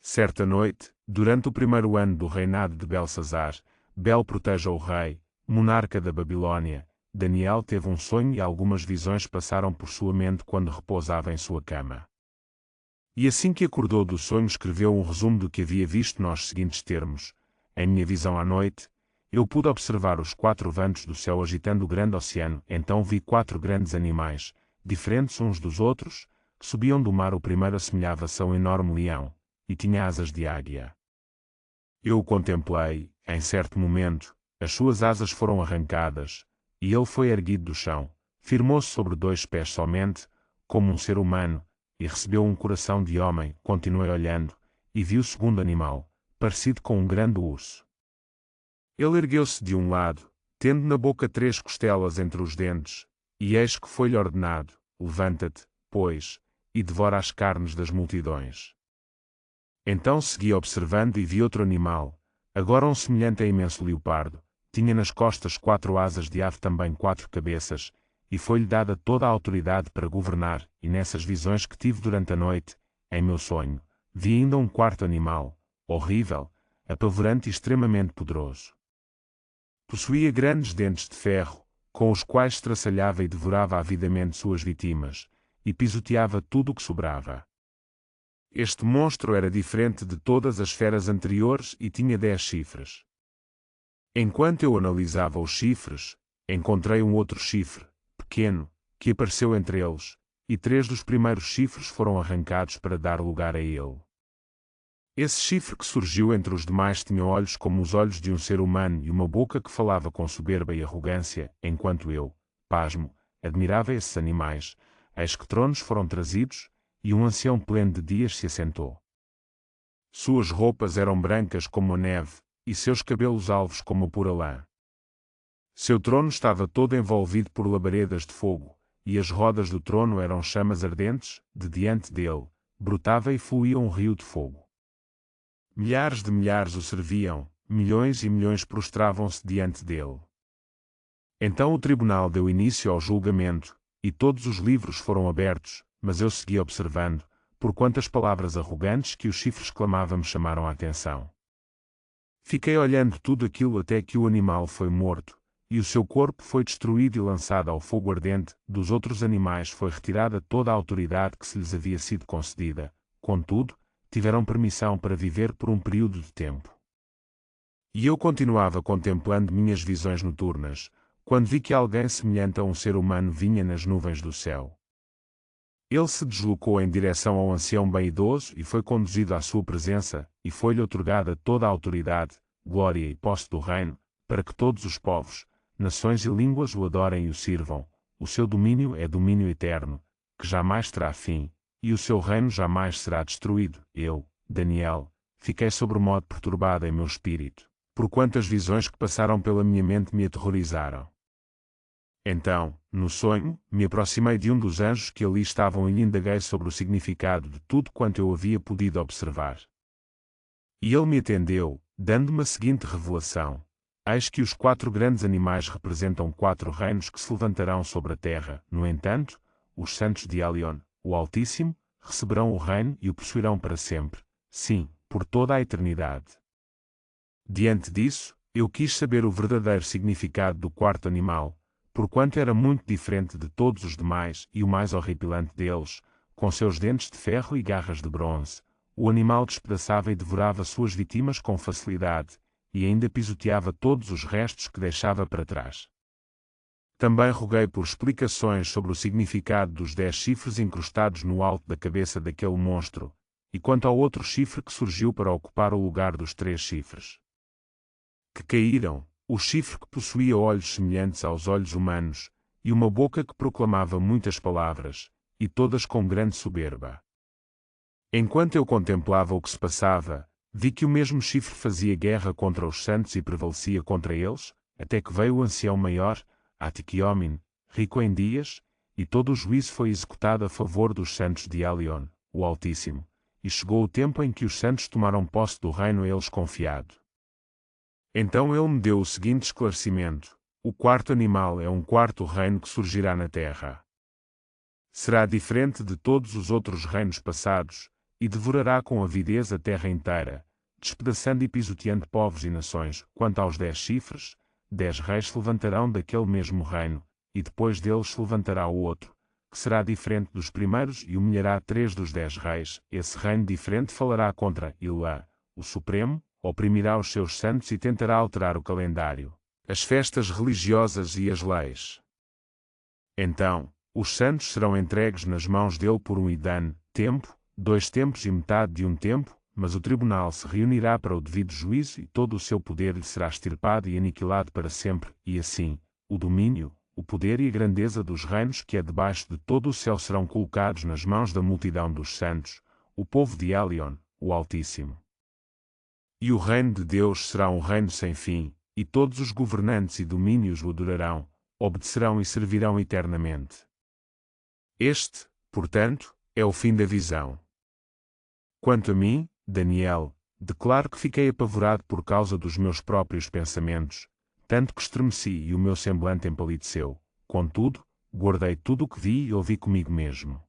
Certa noite, durante o primeiro ano do reinado de Belsazar, Bel proteja o rei, monarca da Babilônia, Daniel teve um sonho e algumas visões passaram por sua mente quando repousava em sua cama. E assim que acordou do sonho escreveu um resumo do que havia visto nos seguintes termos: em minha visão à noite, eu pude observar os 4 ventos do céu agitando o grande oceano, então vi 4 grandes animais, diferentes uns dos outros, que subiam do mar. O primeiro assemelhava-se a um enorme leão, e tinha asas de águia. Eu o contemplei, em certo momento, as suas asas foram arrancadas, e ele foi erguido do chão, firmou-se sobre 2 pés somente, como um ser humano, e recebeu um coração de homem. Continuei olhando, e vi o segundo animal, parecido com um grande urso. Ele ergueu-se de um lado, tendo na boca 3 costelas entre os dentes, e eis que foi-lhe ordenado: levanta-te, pois, e devora as carnes das multidões. Então segui observando e vi outro animal, agora um semelhante a imenso leopardo, tinha nas costas 4 asas de ave, também 4 cabeças, e foi-lhe dada toda a autoridade para governar. E nessas visões que tive durante a noite, em meu sonho, vi ainda um quarto animal, horrível, apavorante e extremamente poderoso. Possuía grandes dentes de ferro, com os quais estraçalhava e devorava avidamente suas vítimas, e pisoteava tudo o que sobrava. Este monstro era diferente de todas as feras anteriores e tinha 10 chifres. Enquanto eu analisava os chifres, encontrei um outro chifre, pequeno, que apareceu entre eles, e 3 dos primeiros chifres foram arrancados para dar lugar a ele. Esse chifre que surgiu entre os demais tinha olhos como os olhos de um ser humano e uma boca que falava com soberba e arrogância, enquanto eu, pasmo, admirava esses animais. Eis que tronos foram trazidos, e um ancião pleno de dias se assentou. Suas roupas eram brancas como a neve, e seus cabelos alvos como a pura lã. Seu trono estava todo envolvido por labaredas de fogo, e as rodas do trono eram chamas ardentes. De diante dele, brotava e fluía um rio de fogo. Milhares de milhares o serviam, milhões e milhões prostravam-se diante dele. Então o tribunal deu início ao julgamento, e todos os livros foram abertos, mas eu segui observando, porquanto as palavras arrogantes que os chifres clamavam me chamaram a atenção. Fiquei olhando tudo aquilo até que o animal foi morto, e o seu corpo foi destruído e lançado ao fogo ardente. Dos outros animais foi retirada toda a autoridade que se lhes havia sido concedida, contudo, tiveram permissão para viver por um período de tempo. E eu continuava contemplando minhas visões noturnas, quando vi que alguém semelhante a um ser humano vinha nas nuvens do céu. Ele se deslocou em direção ao ancião bem idoso e foi conduzido à sua presença, e foi-lhe outorgada toda a autoridade, glória e posse do reino, para que todos os povos, nações e línguas o adorem e o sirvam. O seu domínio é domínio eterno, que jamais terá fim, e o seu reino jamais será destruído. Eu, Daniel, fiquei sobremodo perturbado em meu espírito, porquanto as visões que passaram pela minha mente me aterrorizaram. Então, no sonho, me aproximei de um dos anjos que ali estavam e lhe indaguei sobre o significado de tudo quanto eu havia podido observar. E ele me atendeu, dando-me a seguinte revelação: eis que os 4 grandes animais representam 4 reinos que se levantarão sobre a terra. No entanto, os santos de Elion, o Altíssimo, receberão o reino e o possuirão para sempre, sim, por toda a eternidade. Diante disso, eu quis saber o verdadeiro significado do 4º animal, porquanto era muito diferente de todos os demais, e o mais horripilante deles, com seus dentes de ferro e garras de bronze, o animal despedaçava e devorava suas vítimas com facilidade, e ainda pisoteava todos os restos que deixava para trás. Também roguei por explicações sobre o significado dos 10 chifres incrustados no alto da cabeça daquele monstro, e quanto ao outro chifre que surgiu para ocupar o lugar dos 3 chifres que caíram, o chifre que possuía olhos semelhantes aos olhos humanos, e uma boca que proclamava muitas palavras, e todas com grande soberba. Enquanto eu contemplava o que se passava, vi que o mesmo chifre fazia guerra contra os santos e prevalecia contra eles, até que veio o ancião maior, Atiquiomin, rico em dias, e todo o juízo foi executado a favor dos santos de Elion, o Altíssimo, e chegou o tempo em que os santos tomaram posse do reino a eles confiado. Então ele me deu o seguinte esclarecimento: o 4º animal é um 4º reino que surgirá na terra. Será diferente de todos os outros reinos passados, e devorará com avidez a terra inteira, despedaçando e pisoteando povos e nações. Quanto aos 10 chifres, 10 reis se levantarão daquele mesmo reino, e depois deles se levantará o outro, que será diferente dos primeiros e humilhará 3 dos 10 reis. Esse reino diferente falará contra Ilá, o Supremo, oprimirá os seus santos e tentará alterar o calendário, as festas religiosas e as leis. Então, os santos serão entregues nas mãos dele por um idane, tempo, 2 tempos e metade de um tempo, mas o tribunal se reunirá para o devido juízo e todo o seu poder lhe será extirpado e aniquilado para sempre, e assim, o domínio, o poder e a grandeza dos reinos que é debaixo de todo o céu serão colocados nas mãos da multidão dos santos, o povo de Elion, o Altíssimo. E o reino de Deus será um reino sem fim, e todos os governantes e domínios o adorarão, obedecerão e servirão eternamente. Este, portanto, é o fim da visão. Quanto a mim, Daniel, declaro que fiquei apavorado por causa dos meus próprios pensamentos, tanto que estremeci e o meu semblante empalideceu. Contudo, guardei tudo o que vi e ouvi comigo mesmo.